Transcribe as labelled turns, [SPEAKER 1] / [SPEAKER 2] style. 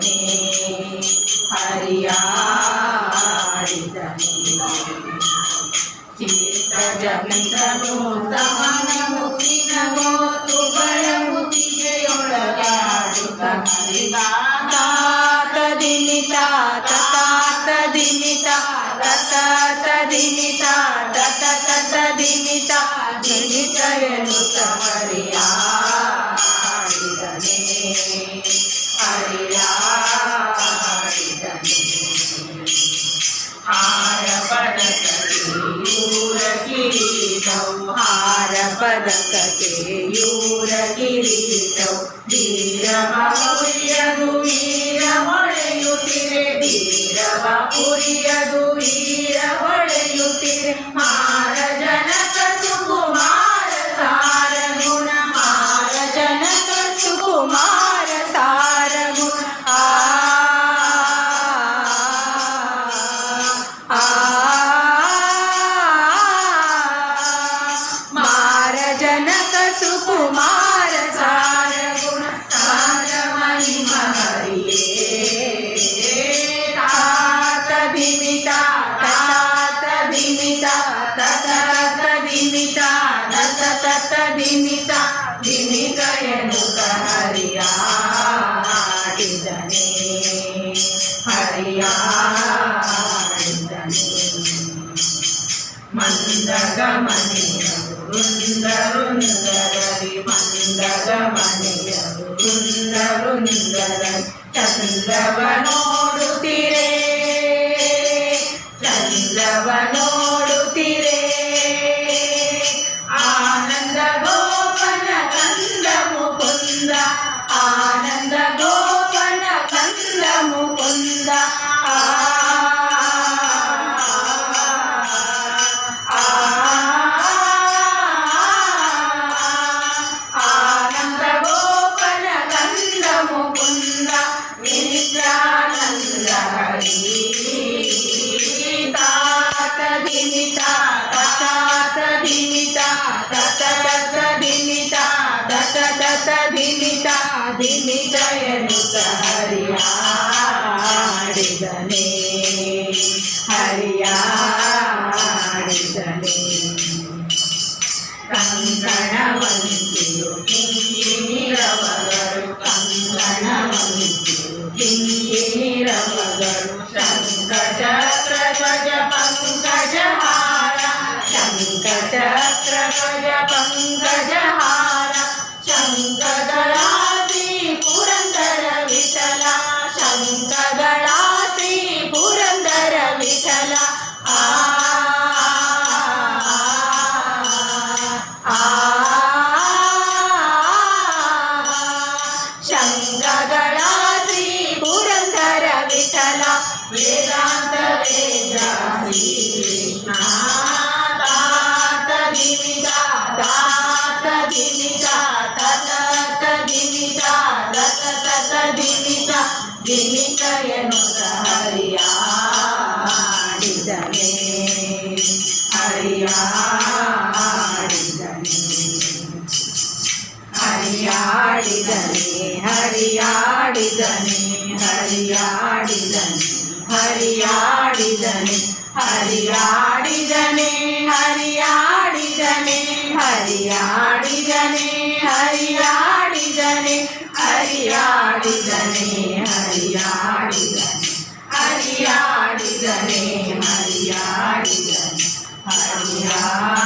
[SPEAKER 1] ಹರಿಯಾಡಿದನೆ ಹರಿಯಾಡಿದನೆ ಚಿತ್ತ ಜಗತ್ತನು ತಮನ ಮುತ್ತಿನ ಗೋತುಗಳ ಮುತ್ತಿಗೆಯೊಳಗಾಡುತ್ತ ತಾತ ದಿನಿತ ತಾತ ದಿನಿತ ತತ ದಿನಿತ ತತ ದಿನಿತ ದಿನಿತ ಎನ್ನುತ್ತ ಹರಿಯಾಡಿದನೆ ಹರಿಯಾಡಿದನೆ ಹಾರ ಪದಕತೆಯೂರ ಕಿರೀಟವು ಹಾರ ಪದಕತೆಯೂರ ಕಿರೀಟವು ವೀರವ ಉರಿಯದು ವೀರ ಹೊಳೆಯುತ್ತಿರೆ ವೀರವ ಉರಿಯದು ವೀರ ಹೊಳೆಯುತ್ತಿರೆ ಮಾರ ಜನಕ ಸುಕುಮಾರ ಸಾರ ಗುಣ ಮಾರ ಜನಕ ಸುಕುಮಾರ ಸಾರ ಗುಣ ಮಾರ ಜನಕ ಸುಕುಮಾರ ಸಾರ ಗುಣ ಸಾರ ಮಹಿಮ ಹರಿಯೇ ತಾತ ಧಿಮಿತ ತಾತ ಧಿಮಿತ ತತ ಧಿಮಿತ ತತ ಧಿಮಿತ ಧಿಮಿತ ಎನ್ನುತ್ತ ಹರಿಯಾಡಿದನೆ ಹರಿಯಾಡಿದನೆ ಮಂದಗ ಮನೆಯರು ವೃಂದರುಂದರರಿ ಮಂದಗ ಮನೆಯರು ವೃಂದರುಂದರರಿ ಚಂದ್ರವ ನೋಡುತ್ತೀರೇ ಚಂದ್ರವ ನೋಡುತ್ತೀರೇ ಆನಂದ ಗೋಪನ ಕಂದ ಮುಕುಂದ ಆನಂದ ಗೋಪನ ಕಂದ ಮುಕುಂದ ಆನಂದ ಗೋಪನ ಕಂದ ಮುಕುಂದ ವಿನಿತ್ಯಾನಂದ ಹರಿ ತಾತ ಧಿಮಿತ ತಾತ ಧಿಮಿತ ತತ ಧಿಮಿತ ತತ ಧಿಮಿತ ಧಿಮಿತ ಎನ್ನುತ್ತ ಹರಿಯಾಡಿದನೆ ಹರಿಯಾಡಿದನೆ ಕಂಕಣವಂತಿರು ಕಿಂಕಿಣಿರವಗಳು ಕಂಕಣವಂತಿರು ಕಿಂಕಿಣಿರವಗಳು ಶಂಖಚಕ್ರ ಧ್ವಜ ಪಂಕಜಹಾರ ಶಂಖಚಕ್ರ ಧ್ವಜ ಪಂಕಜಹಾರ ಶಂಖದಳಾಸಿ ಪುರಂದರ ವಿಠಲ ಶಂಖದಳಾಸಿ ಪುರಂದರ ವಿಠಲ ಶಂಖದಳಾಸಿ ಪುರಂದರ ವಿಠಲ ವೇದಾಂತ ವೇದ ಶ್ರೀ ಕೃಷ್ಣ ತಾತ ಧಿಮಿತ ತಾತ ಧಿಮಿತ ತತ ಧಿಮಿತ ತತ ಧಿಮಿತ ಧಿಮಿತ ಎನ್ನುತ್ತ ಹರಿಯಾಡಿದನೆ ಹರಿಯಾಡಿದನೆ ಹರಿಯಾಡಿದನೆ ಹರಿಯಾಡಿದನೆ ಹರಿಯಾಡಿದನೆ ಹರಿಯಾಡಿದನೆ ಹರಿಯಾಡಿದನೆ ಹರಿಯಾಡಿದನೆ ಹರಿಯಾಡಿದನೆ ಹರಿಯಾಡಿದನೆ ಹರಿಯಾಡಿದನೆ ಹರಿಯಾಡಿದನೆ ಹರಿಯಾಡಿದನೆ ಹರಿಯಾಡಿದನೆ ಹರಿಯಾಡಿದನೆ